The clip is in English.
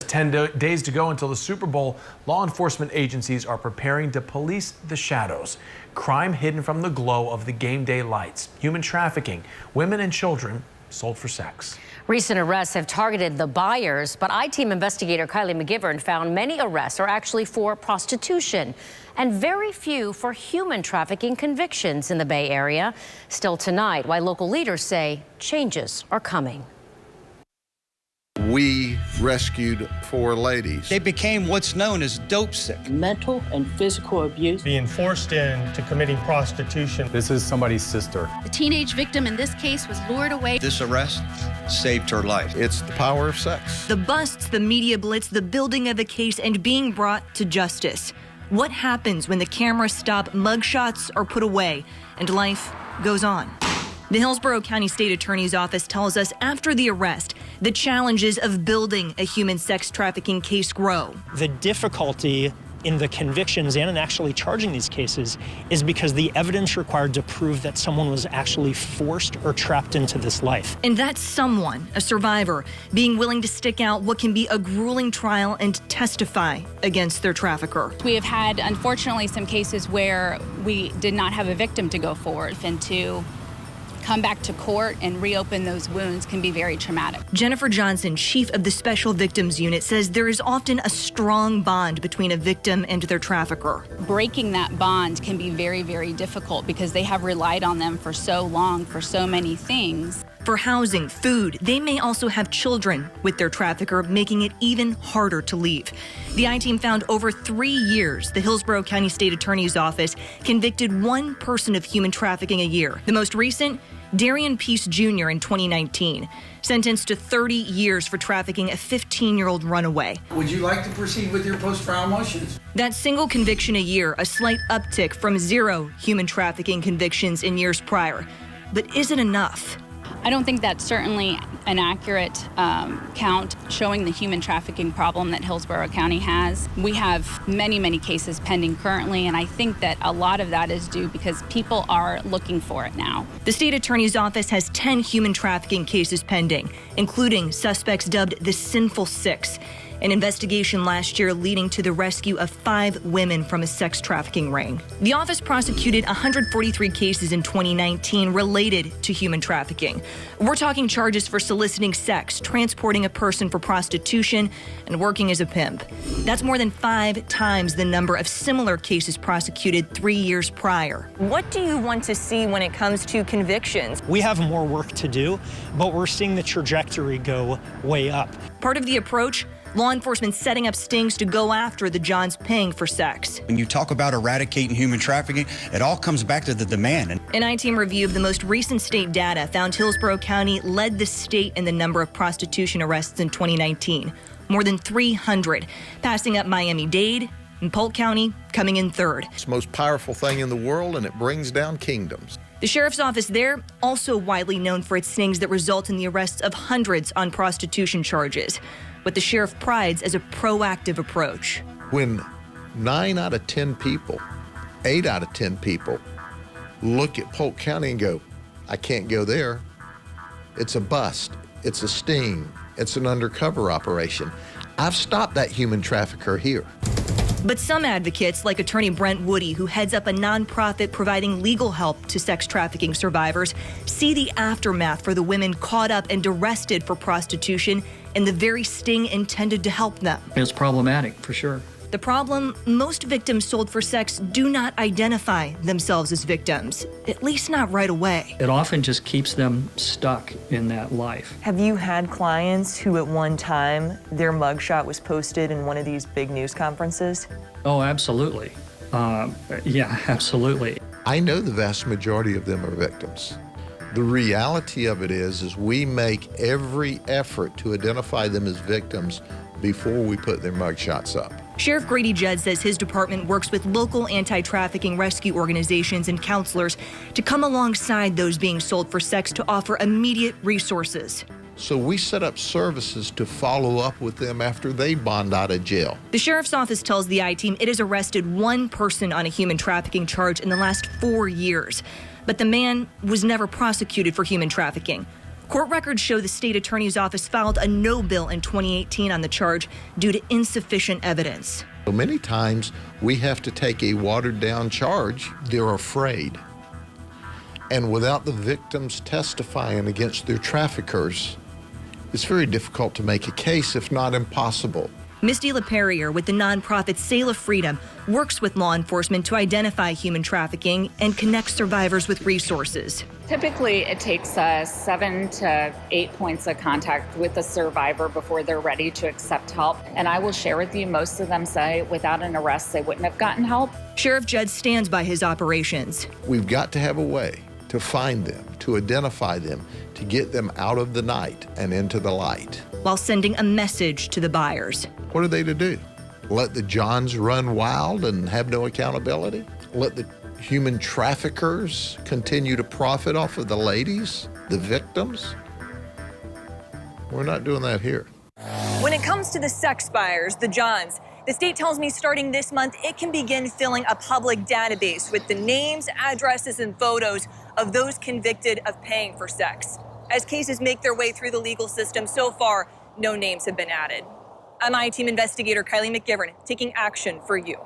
just 10 days to go until the Super Bowl, law enforcement agencies are preparing to police the shadows. Crime hidden from the glow of the game day lights. Human trafficking, women and children sold for sex. Recent arrests have targeted the buyers, but I-Team investigator Kylie McGivern found many arrests are actually for prostitution and very few for human trafficking convictions in the Bay Area. Still tonight, why local leaders say changes are coming. We rescued 4 ladies. They became what's known as dope sick. Mental and physical abuse. Being forced into committing prostitution. This is somebody's sister. The teenage victim in this case was lured away. This arrest saved her life. It's the power of sex. The busts, the media blitz, the building of a case, and being brought to justice. What happens when the cameras stop, mugshots are put away, and life goes on? The Hillsborough County State Attorney's Office tells us after the arrest, the challenges of building a human sex trafficking case grow. The difficulty in the convictions and in actually charging these cases is because the evidence required to prove that someone was actually forced or trapped into this life. And that's someone, a survivor, being willing to stick out what can be a grueling trial and testify against their trafficker. We have had, unfortunately, some cases where we did not have a victim to go forward, and to come back to court and reopen those wounds can be very traumatic. Jennifer Johnson, chief of the Special Victims Unit, says there is often a strong bond between a victim and their trafficker. Breaking that bond can be very, very difficult because they have relied on them for so long, for so many things. For housing, food, they may also have children with their trafficker, making it even harder to leave. The I-Team found over 3 years, the Hillsborough County State Attorney's Office convicted 1 person of human trafficking a year. The most recent, Darian Peace Jr. in 2019, sentenced to 30 years for trafficking a 15-year-old runaway. Would you like to proceed with your post-trial motions? That single conviction a year, a slight uptick from 0 human trafficking convictions in years prior. But is it enough? I don't think that's certainly an accurate count showing the human trafficking problem that Hillsborough County has. We have many, many cases pending currently, and I think that a lot of that is due because people are looking for it now. The state attorney's office has 10 human trafficking cases pending, including suspects dubbed the Sinful Six, an investigation last year leading to the rescue of 5 women from a sex trafficking ring. The office prosecuted 143 cases in 2019 related to human trafficking. We're talking charges for soliciting sex, transporting a person for prostitution, and working as a pimp. That's more than 5 times the number of similar cases prosecuted 3 years prior. What do you want to see when it comes to convictions? We have more work to do, but we're seeing the trajectory go way up. Part of the approach, law enforcement setting up stings to go after the Johns paying for sex. When you talk about eradicating human trafficking, it all comes back to the demand. An I-Team review of the most recent state data found Hillsborough County led the state in the number of prostitution arrests in 2019, more than 300, passing up Miami-Dade and Polk County coming in 3rd. It's the most powerful thing in the world, and it brings down kingdoms. The sheriff's office there, also widely known for its stings that result in the arrests of hundreds on prostitution charges. What the sheriff prides as a proactive approach. When 9 out of 10 people, 8 out of 10 people look at Polk County and go, I can't go there, it's a bust, it's a sting, it's an undercover operation. I've stopped that human trafficker here. But some advocates, like attorney Brent Woody, who heads up a nonprofit providing legal help to sex trafficking survivors, see the aftermath for the women caught up and arrested for prostitution and the very sting intended to help them. It's problematic, for sure. The problem, most victims sold for sex do not identify themselves as victims, at least not right away. It often just keeps them stuck in that life. Have you had clients who at one time their mugshot was posted in one of these big news conferences? Oh, absolutely. Yeah, absolutely. I know the vast majority of them are victims. The reality of it is we make every effort to identify them as victims before we put their mugshots up. Sheriff Grady Judd says his department works with local anti-trafficking rescue organizations and counselors to come alongside those being sold for sex to offer immediate resources. So we set up services to follow up with them after they bond out of jail. The sheriff's office tells the I-Team it has arrested 1 person on a human trafficking charge in the last 4 years. But the man was never prosecuted for human trafficking. Court records show the state attorney's office filed a no bill in 2018 on the charge due to insufficient evidence. So many times we have to take a watered down charge. They're afraid. And without the victims testifying against their traffickers, it's very difficult to make a case, if not impossible. Misty LAPERRIERE with the nonprofit Sail of Freedom works with law enforcement to identify human trafficking and connect survivors with resources. Typically, it takes us 7 to 8 points of contact with the survivor before they're ready to accept help. And I will share with you, most of them say without an arrest, they wouldn't have gotten help. Sheriff JUDD stands by his operations. We've got to have a way to find them, to identify them, to get them out of the night and into the light. While sending a message to the buyers. What are they to do? Let the Johns run wild and have no accountability? Let the human traffickers continue to profit off of the ladies, the victims? We're not doing that here. When it comes to the sex buyers, the Johns, the state tells me starting this month, it can begin filling a public database with the names, addresses, and photos of those convicted of paying for sex. As cases make their way through the legal system, so far, no names have been added. I'm I-Team investigator Kylie McGivern, taking action for you.